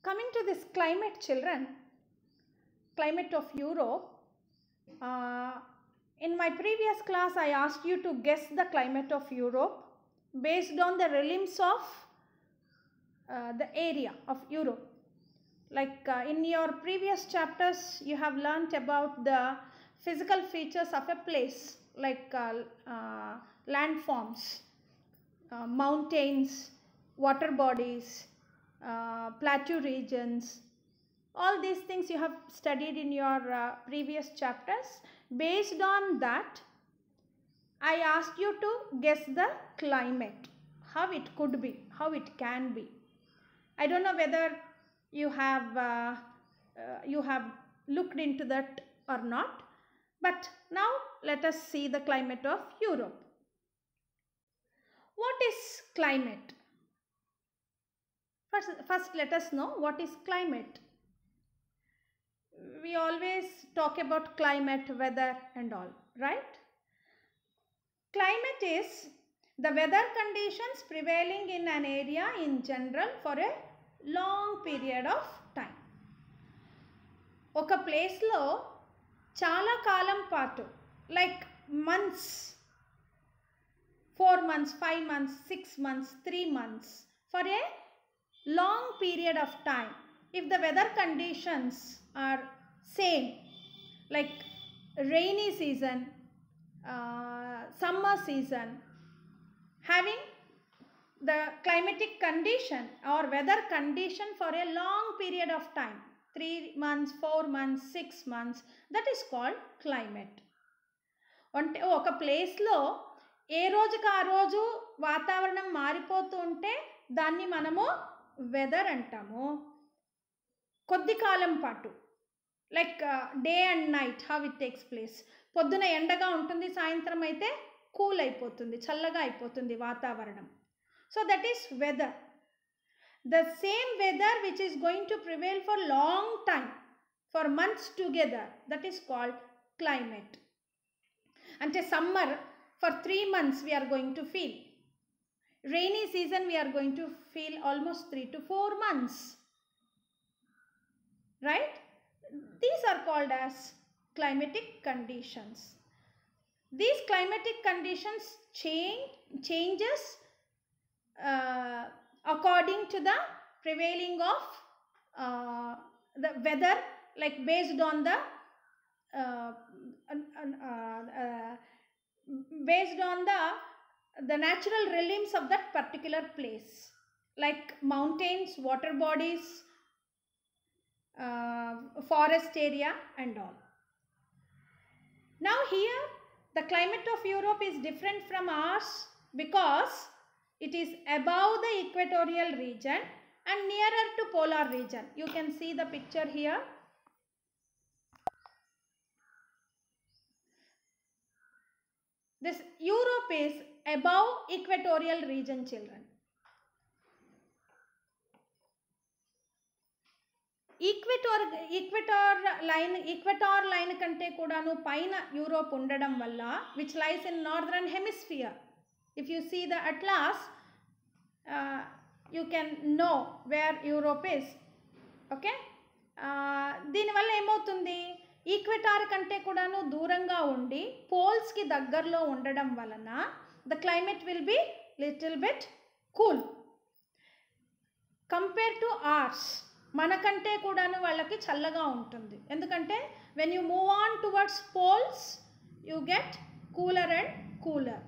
Coming to this climate, children, climate of Europe. In my previous class, I asked you to guess the climate of Europe based on the realms of the area of Europe. Like in your previous chapters, you have learnt about the physical features of a place, like landforms, mountains, water bodies, plateau regions. All these things you have studied in your previous chapters. Based on that, I asked you to guess the climate, how it could be, how it can be. I don't know whether you have looked into that or not, but now let us see the climate of Europe. What is climate? First let us know what is climate. We always talk about climate, weather and all, right? Climate is the weather conditions prevailing in an area in general for a long period of time. ఒక ప్లేస్లో చాలా కాలం పాటు, like months, 4 months, 5 months, 6 months, 3 months, for a long period of time, if the weather conditions are same, like rainy season, summer season, having the climatic condition or weather condition for a long period of time, 3 months, 4 months, 6 months, that is called climate. అంటే ఒక ప్లేస్లో ఏ రోజుకి ఆ రోజు వాతావరణం మారిపోతూ ఉంటే దాన్ని మనము వెదర్ అంటాము. కొద్ది కాలం పాటు, like day and night, how it takes place. పొద్దున ఎండగా ఉంటుంది, సాయంత్రం అయితే కూల్ అయిపోతుంది, చల్లగా అయిపోతుంది వాతావరణం. So that is whether. The same weather which is going to prevail for long time, for months together, that is called climate. Ante summer for 3 months we are going to feel. Rainy season we are going to feel almost 3 to 4 months. Right? These are called as climatic conditions. These climatic conditions changes according to the prevailing of the weather, like based on the natural realms of that particular place, like mountains, water bodies, forest area and all. Now here the climate of Europe is different from ours because it is above the equatorial region and nearer to polar region. You can see the picture here. This Europe is above equatorial region, children. Equator line కంటే కూడాను పైన Europe ఉండడం వల్ల, which lies in northern hemisphere. If you see the atlas, you can know where Europe is. Okay? దీనివల్ల ఏమవుతుంది, Equator కంటే కూడాను దూరంగా ఉండి పోల్స్కి దగ్గరలో ఉండడం వలన the climate will be little bit cool compared to ours. మనకంటే కూడాను వాళ్ళకి చల్లగా ఉంటుంది. ఎందుకంటే when you move on towards poles, you get cooler and cooler.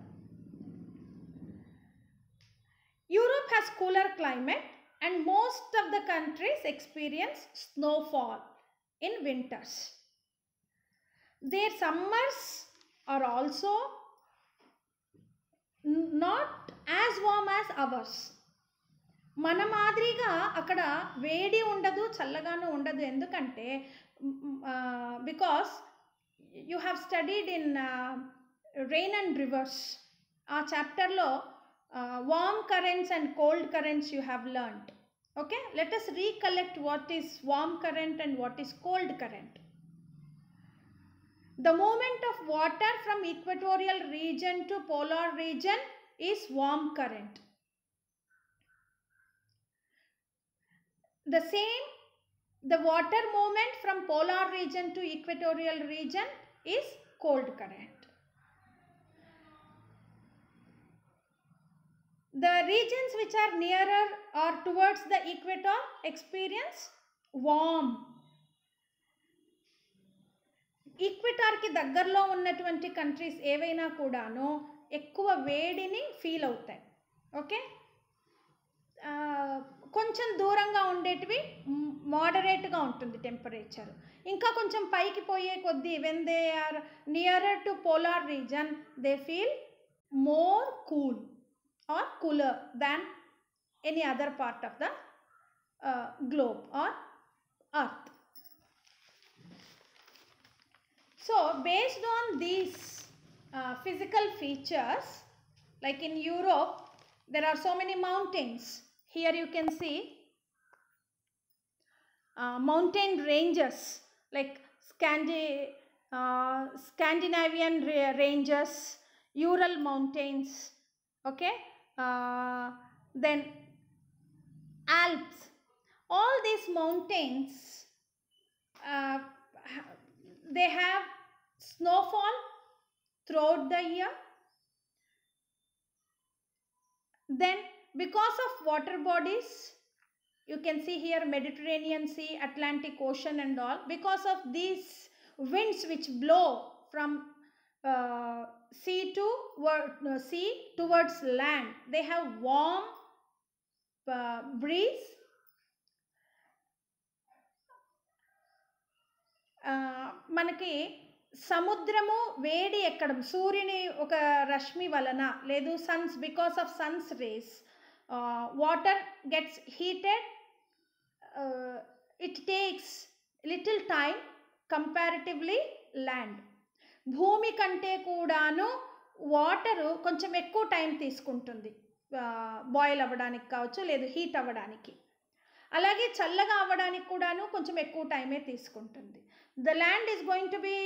Europe has cooler climate and most of the countries experience snowfall in winters. Their summers are also not as warm as ours. మన మాదిరిగా అక్కడ వేడి ఉండదు, చల్లగాను ఉండదు. ఎందుకంటే because you have studied in rain and reverse. ఆ చాప్టర్లో warm currents and cold currents you have learnt. Okay, let us recollect what is warm current and what is cold current. The movement of water from equatorial region to polar region is warm current. The same, the water movement from polar region to equatorial region is cold current. The regions which are nearer or towards the equator experience warm. ఈక్వెటార్కి దగ్గరలో ఉన్నటువంటి countries ఏవైనా కూడాను ఎక్కువ వేడిని feel అవుతాయి. Okay, కొంచెం దూరంగా ఉండేటివి మోడరేట్గా ఉంటుంది టెంపరేచర్. ఇంకా కొంచెం పైకి పోయే కొద్దీ when they are nearer to polar region they feel more cool or cooler than any other part of the globe or earth. So based on these physical features, like in Europe there are so many mountains. Here you can see mountain ranges like Scandinavian ranges, Ural mountains, okay, then Alps. All these mountains they have snowfall throughout the year. Then because of water bodies, you can see here Mediterranean Sea, Atlantic Ocean and all, because of these winds which blow from sea towards land, they have warm breeze. మనకి సముద్రము వేడి ఎక్కడం, సూర్యుని ఒక రశ్మి వలన లేదు Sons, because of Sons race water gets heated. It takes little time comparatively land. భూమి కంటే కూడాను వాటరు కొంచెం ఎక్కువ టైం తీసుకుంటుంది బాయిల్ అవ్వడానికి కావచ్చు, లేదు హీట్ అవ్వడానికి. అలాగే చల్లగా అవ్వడానికి కూడాను కొంచెం ఎక్కువ టైమే తీసుకుంటుంది. The land is going to be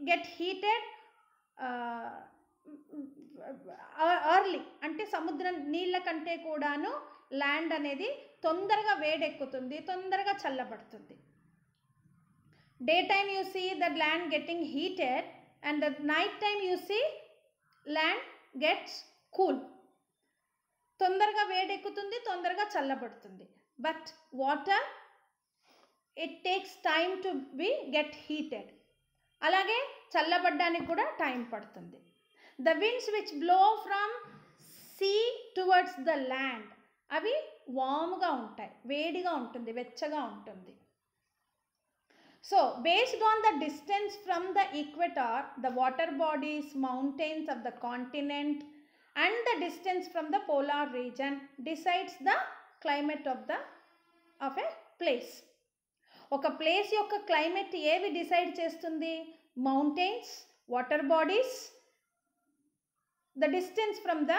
get heated early. అంటే సముద్రం నీళ్ళ కంటే కూడాను ల్యాండ్ అనేది తొందరగా వేడెక్కుతుంది, తొందరగా చల్లబడుతుంది. Day time you see the land getting heated and the night time you see land gets cool. తొందరగా వేడెక్కుతుంది, తొందరగా చల్లబడుతుంది. But water, it takes time to be get heated. అలాగే చల్లబడ్డానికి కూడా టైం పడుతుంది. The winds which blow from sea towards the land, అవి వామ్గా ఉంటాయి, వేడిగా ఉంటుంది, వెచ్చగా ఉంటుంది. So based on the distance from the equator, the water bodies, mountains of the continent and the distance from the polar region decides the climate of a place. ఒక place యొక్క climate ఏవి decide చేస్తుంది? Mountains, water bodies, the distance from the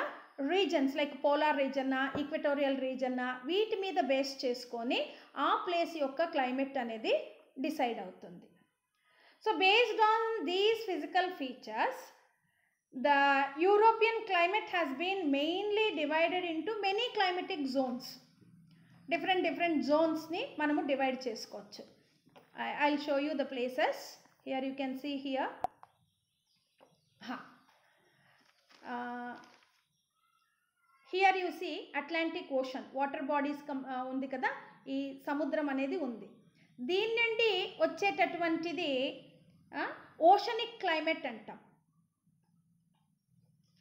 regions like polar రీజన్నా, ఈక్వెటోరియల్ రీజన్నా, వీటి మీద base చేసుకొని ఆ ప్లేస్ యొక్క క్లైమేట్ అనేది డిసైడ్ అవుతుంది. So based on these physical features, the European climate has been mainly divided into many climatic zones. Different జోన్స్ని మనము డివైడ్ చేసుకోవచ్చు. I will show you the places. Here you can see here. Here you see Atlantic ocean, water bodies ఉంది కదా, ఈ సముద్రం అనేది ఉంది. దీని నుండి వచ్చేటటువంటిది ఓషనిక్ క్లైమేట్ అంటాం.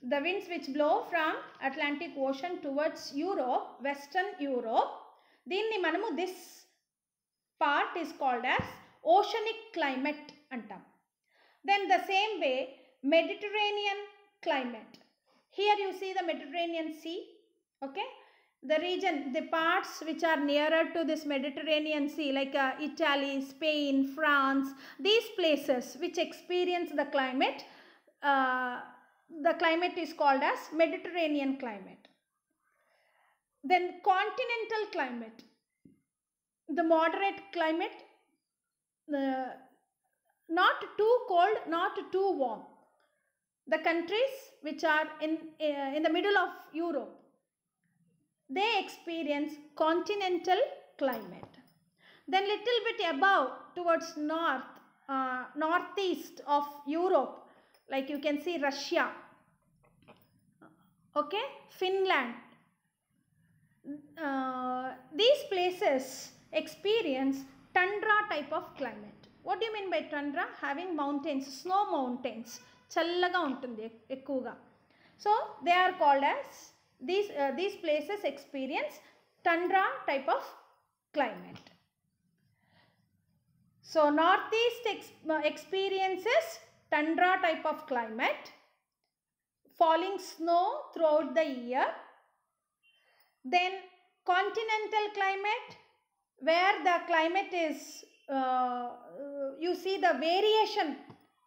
The winds which blow from Atlantic Ocean towards Europe, Western Europe, దీన్ని మనము this part is called as oceanic climate అంటాం. Then the same way Mediterranean climate. Here you see the Mediterranean Sea, okay? The region, the parts which are nearer to this Mediterranean Sea like Italy, Spain, France, these places which experience the climate is called as Mediterranean climate. Then continental climate, the moderate climate, not too cold, not too warm. The countries which are in the middle of Europe, they experience continental climate. Then little bit above towards northeast of Europe, like you can see Russia, okay, Finland. These places experience tundra type of climate. What do you mean by tundra? Having mountains, snow mountains, challaga untundi ekkuva. So they are called as these places experience tundra type of climate. So northeast experiences tundra type of climate, falling snow throughout the year. Then continental climate, where the climate is you see the variation,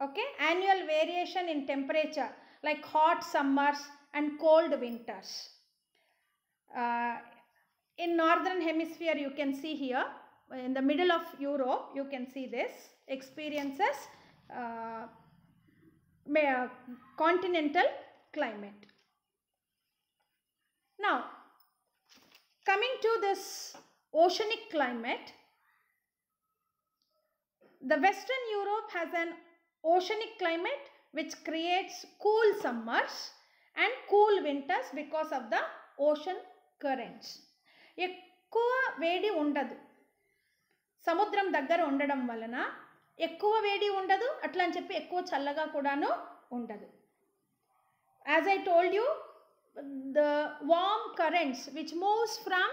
okay, annual variation in temperature, like hot summers and cold winters. In northern hemisphere, you can see here in the middle of Europe, you can see this experiences continental climate. Now coming to this oceanic climate, the Western Europe has an oceanic climate which creates cool summers and cool winters because of the ocean currents. ఎక్కువ వేడి ఉండదు, సముద్రం దగ్గర ఉండడం వలన ఎక్కువ వేడి ఉండదు, అట్లా అని చెప్పి ఎక్కువ చల్లగా కూడాను ఉండదు. As I told you, the warm currents which moves from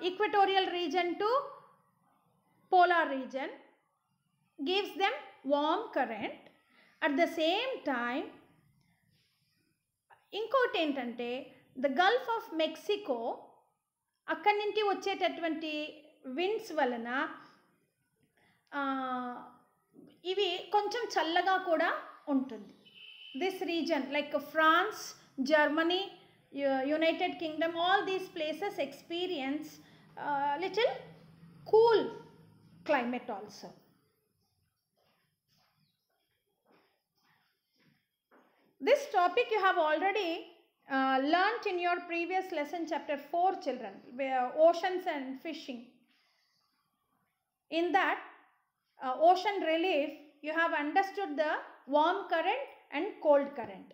equatorial region to polar region gives them warm current. At the same time, ఇంకోటి ఏంటంటే ద గల్ఫ్ ఆఫ్ మెక్సికో, అక్కడి నుండి వచ్చేటటువంటి విండ్స్ వలన ఇవి కొంచెం చల్లగా కూడా ఉంటుంది. This region like France, Germany, United Kingdom, all these places experience little cool climate also. This topic you have already learnt in your previous lesson, chapter 4, children, where oceans and fishing. In that ocean relief, you have understood the warm current and cold current.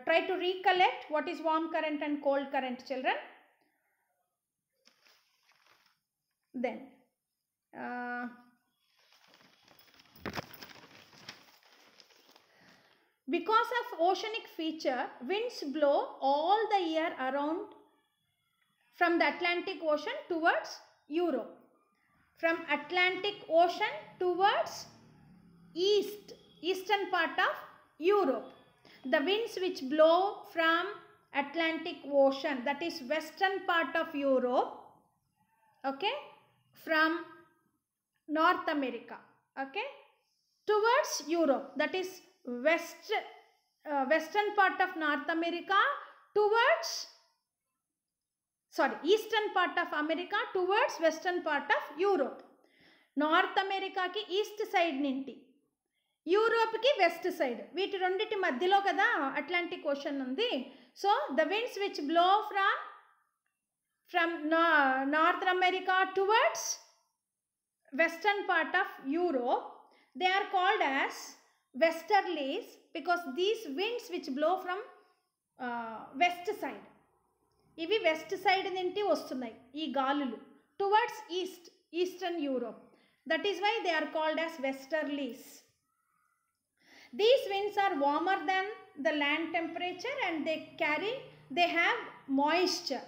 Try to recollect what is warm current and cold current, children. Then because of oceanic feature, winds blow all the year around from the Atlantic Ocean towards Europe. From Atlantic Ocean towards eastern part of Europe. The winds which blow from Atlantic Ocean, that is western part of Europe, okay, from North America, okay, towards Europe, that is western part of North America towards, sorry, eastern part of America towards western part of Europe. North America ki east side ninti, Europe కి west side, వీటి రెండింటి మధ్యలో కదా Atlantic Ocean ఉంది. So the winds which blow from North America towards western part of Europe, they are called as westerlies, because these winds which blow from west side, ఇవి west side నుండి వస్తున్నాయి ఈ గాలులు towards eastern Europe. That is why they are called as westerlies. These winds are warmer than the land temperature and they have moisture.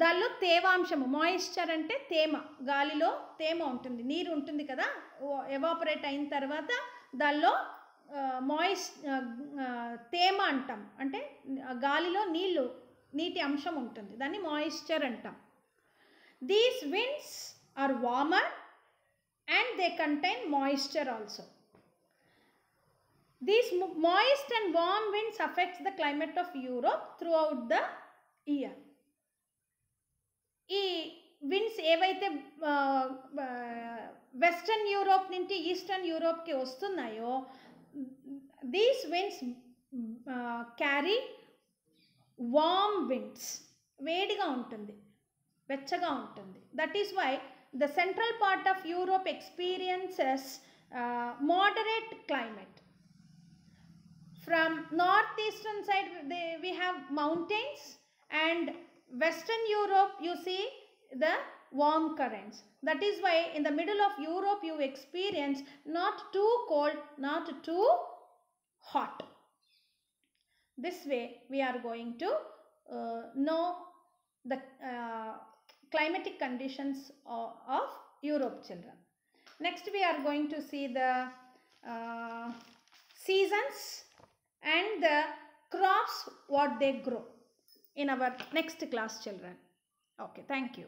దానిలో తేవాంశము, moisture అంటే తేమ, గాలిలో తేమ ఉంటుంది, నీరు ఉంటుంది కదా, ఎవాపరేట్ అయిన తర్వాత దానిలో తేమ అంటాం, అంటే గాలిలో నీటి అంశం ఉంటుంది, దాన్ని మాయిశ్చర్ అంటాం. These winds are warmer and they contain moisture also. These moist and warm winds affects the climate of Europe throughout the year. ఈ విండ్స్ ఏవైతే వెస్టర్న్ యూరోప్ నుండి ఈస్టర్న్ యూరోప్కి వస్తున్నాయో, these winds carry warm winds, వేడిగా ఉంటుంది, వెచ్చగా ఉంటుంది. That is why the central part of Europe experiences moderate climate. From northeastern side we have mountains, and western Europe you see the warm currents. That is why in the middle of Europe you experience not too cold, not too hot. This way we are going to know the climatic conditions of Europe, children. Next we are going to see the seasons and the crops what they grow in our next class, children. Okay, thank you.